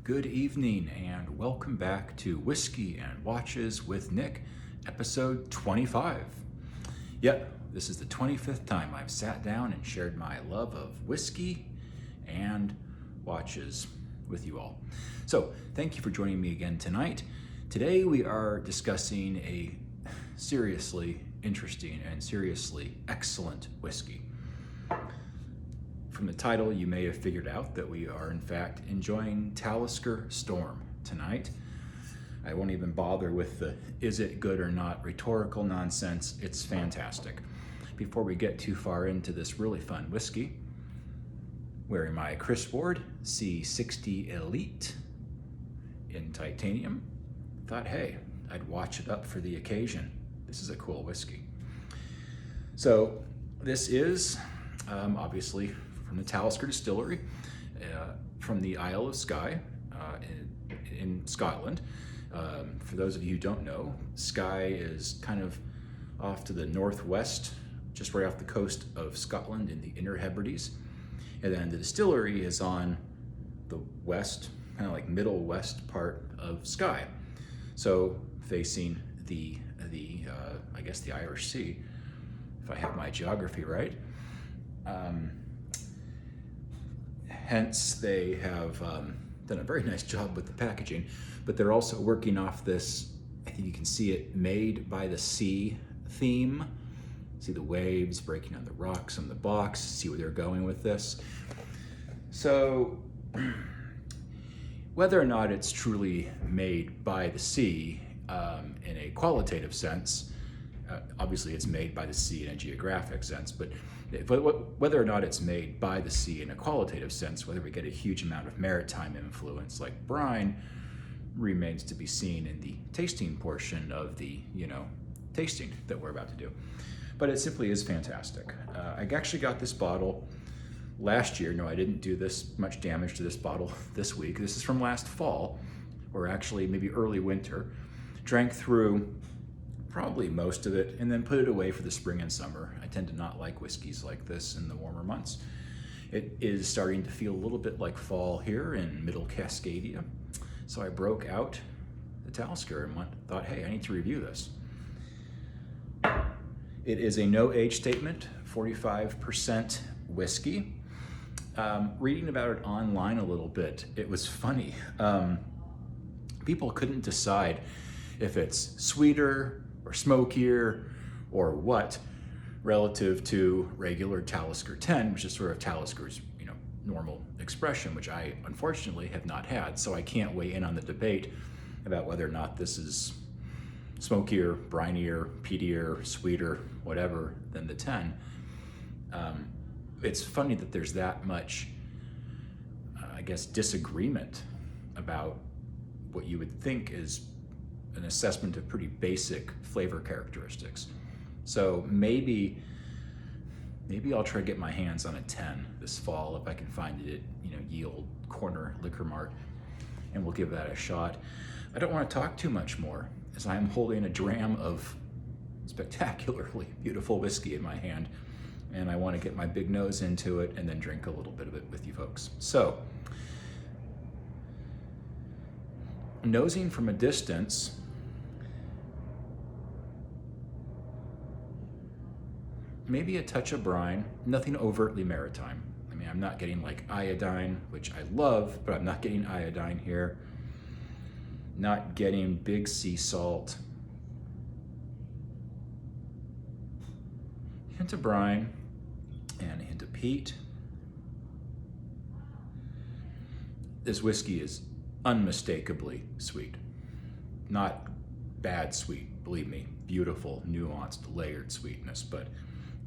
Good evening and welcome back to Whiskey and Watches with Nick, episode 25. Yep, this is the 25th time I've sat down and shared my love of whiskey and watches with you all. So thank you for joining me again tonight. Today we are discussing a seriously interesting and seriously excellent whiskey. From the title, you may have figured out that we are in fact enjoying Talisker Storm tonight. I won't even bother with the is it good or not rhetorical nonsense. It's fantastic. Before we get too far into this really fun whiskey, wearing my Chris Ward C60 Elite in titanium, thought, hey, I'd watch it up for the occasion. This is a cool whiskey. So this is obviously from the Talisker distillery, from the Isle of Skye in Scotland. For those of you who don't know, Skye is kind of off to the northwest, just right off the coast of Scotland in the Inner Hebrides. And then the distillery is on the west, kind of like middle west part of Skye. So facing the I guess the Irish Sea, if I have my geography right. Hence, they have done a very nice job with the packaging, but they're also working off this, I think you can see it, made by the sea theme. See the waves breaking on the rocks on the box, see where they're going with this. So, whether or not it's truly made by the sea in a qualitative sense, obviously it's made by the sea in a geographic sense, but whether or not it's made by the sea in a qualitative sense, whether we get a huge amount of maritime influence like brine, remains to be seen in the tasting portion of the, tasting that we're about to do. But it simply is fantastic. I actually got this bottle last year. No, I didn't do this much damage to this bottle this week. This is from last fall, or actually maybe early winter. Drank through probably most of it and then put it away for the spring and summer. I tend to not like whiskeys like this in the warmer months. It is starting to feel a little bit like fall here in Middle Cascadia. So I broke out the Talisker and thought, hey, I need to review this. It is a no age statement, 45% whiskey. Reading about it online a little bit, it was funny. People couldn't decide if it's sweeter or smokier or what relative to regular Talisker 10, which is sort of Talisker's normal expression, which I unfortunately have not had, so I can't weigh in on the debate about whether or not this is smokier, brinier, peatier, sweeter, whatever than the 10. It's funny that there's that much, disagreement about what you would think is an assessment of pretty basic flavor characteristics. So maybe I'll try to get my hands on a 10 this fall if I can find it at Yield Corner Liquor Mart, and we'll give that a shot. I don't want to talk too much more as I'm holding a dram of spectacularly beautiful whiskey in my hand, and I want to get my big nose into it and then drink a little bit of it with you folks. So, nosing from a distance, maybe a touch of brine, nothing overtly maritime. I mean, I'm not getting like iodine, which I love, but I'm not getting iodine here. Not getting big sea salt. Hint of brine and a hint of peat. This whiskey is unmistakably sweet. Not bad sweet, believe me. Beautiful, nuanced, layered sweetness, but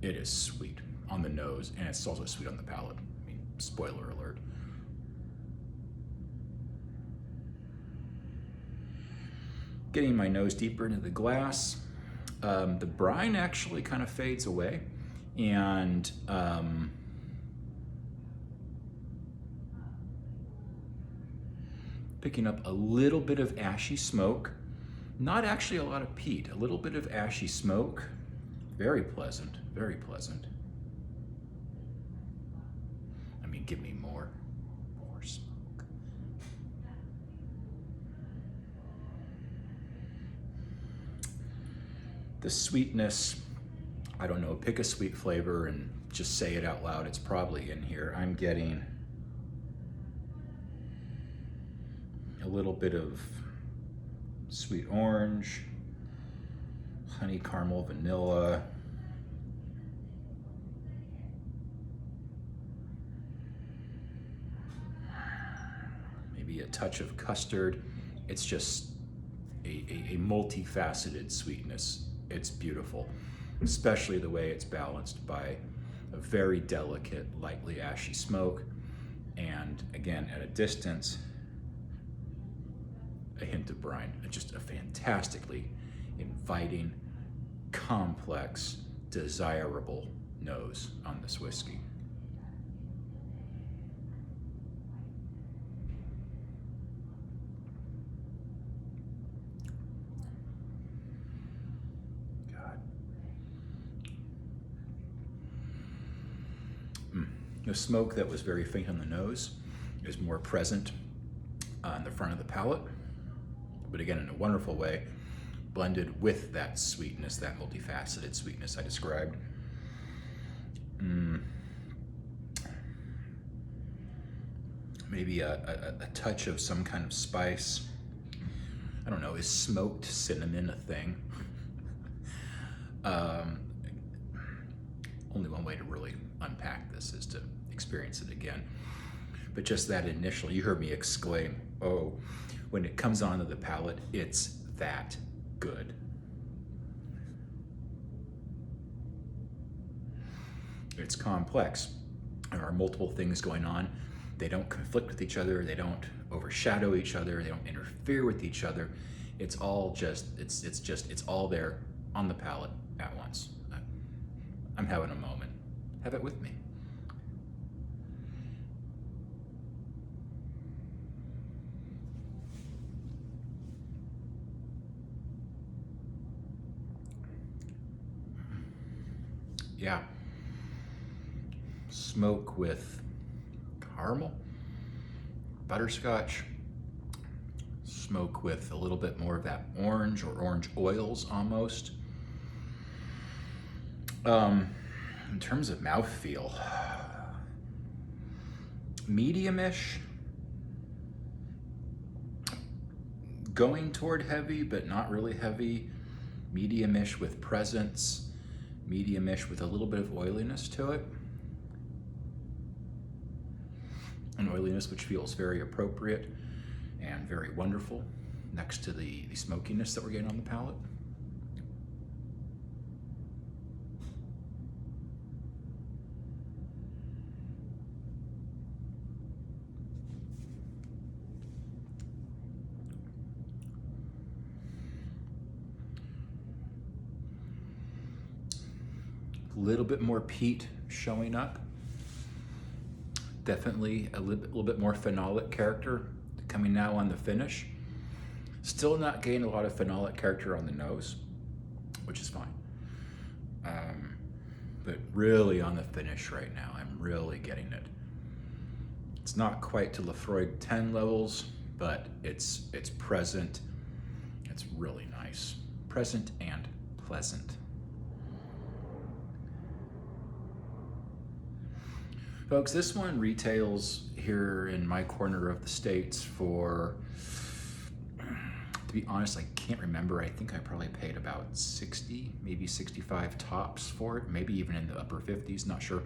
it is sweet on the nose, and it's also sweet on the palate. I mean, spoiler alert. Getting my nose deeper into the glass, the brine actually kind of fades away, and picking up a little bit of ashy smoke. Not actually a lot of peat, a little bit of ashy smoke. Very pleasant, very pleasant. I mean, give me more smoke. The sweetness, I don't know, pick a sweet flavor and just say it out loud. It's probably in here. I'm getting a little bit of sweet orange, honey caramel vanilla, maybe a touch of custard. It's just a multifaceted sweetness. It's beautiful, especially the way it's balanced by a very delicate, lightly ashy smoke, and again, at a distance, a hint of brine. Just a fantastically inviting, complex, desirable nose on this whiskey. God. The smoke that was very faint on the nose is more present on the front of the palate, but again, in a wonderful way, blended with that sweetness, that multifaceted sweetness I described. Maybe a touch of some kind of spice. I don't know, is smoked cinnamon a thing? Only one way to really unpack this is to experience it again. But just that initial, you heard me exclaim, oh, when it comes onto the palate, it's that good. It's complex. There are multiple things going on. They don't conflict with each other. They don't overshadow each other. They don't interfere with each other. It's all just, it's all there on the palate at once. I'm having a moment. Have it with me. Yeah. Smoke with caramel, butterscotch, smoke with a little bit more of that orange or orange oils almost. In terms of mouthfeel, medium-ish, going toward heavy, but not really heavy, medium-ish with presence, medium-ish with a little bit of oiliness to it. An oiliness which feels very appropriate and very wonderful next to the smokiness that we're getting on the palate. A little bit more peat showing up. Definitely a little bit more phenolic character coming now on the finish. Still not getting a lot of phenolic character on the nose, which is fine. But really on the finish right now, I'm really getting it. It's not quite to Laphroaig 10 levels, but it's present. It's really nice. Present and pleasant. Folks, this one retails here in my corner of the States for, to be honest, I can't remember. I think I probably paid about 60, maybe 65 tops for it, maybe even in the upper 50s, not sure.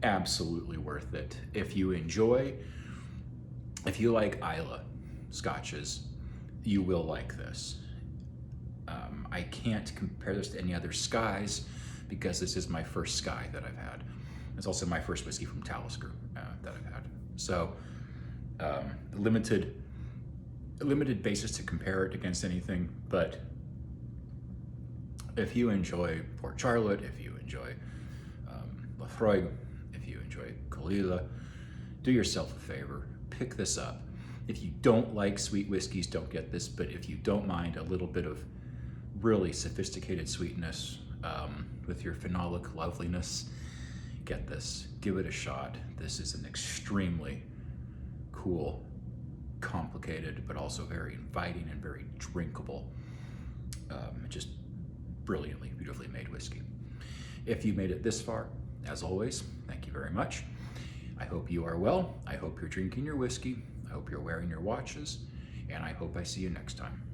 Absolutely worth it. If you like Islay scotches, you will like this. I can't compare this to any other Skies because this is my first Skye that I've had. It's also my first whiskey from Talisker that I've had. So limited basis to compare it against anything, but if you enjoy Port Charlotte, if you enjoy Laphroaig, if you enjoy Caol Ila, do yourself a favor, pick this up. If you don't like sweet whiskeys, don't get this, but if you don't mind a little bit of really sophisticated sweetness with your phenolic loveliness, get this, give it a shot. This is an extremely cool, complicated, but also very inviting and very drinkable, just brilliantly, beautifully made whiskey. If you made it this far, as always, thank you very much. I hope you are well. I hope you're drinking your whiskey. I hope you're wearing your watches. And I hope I see you next time.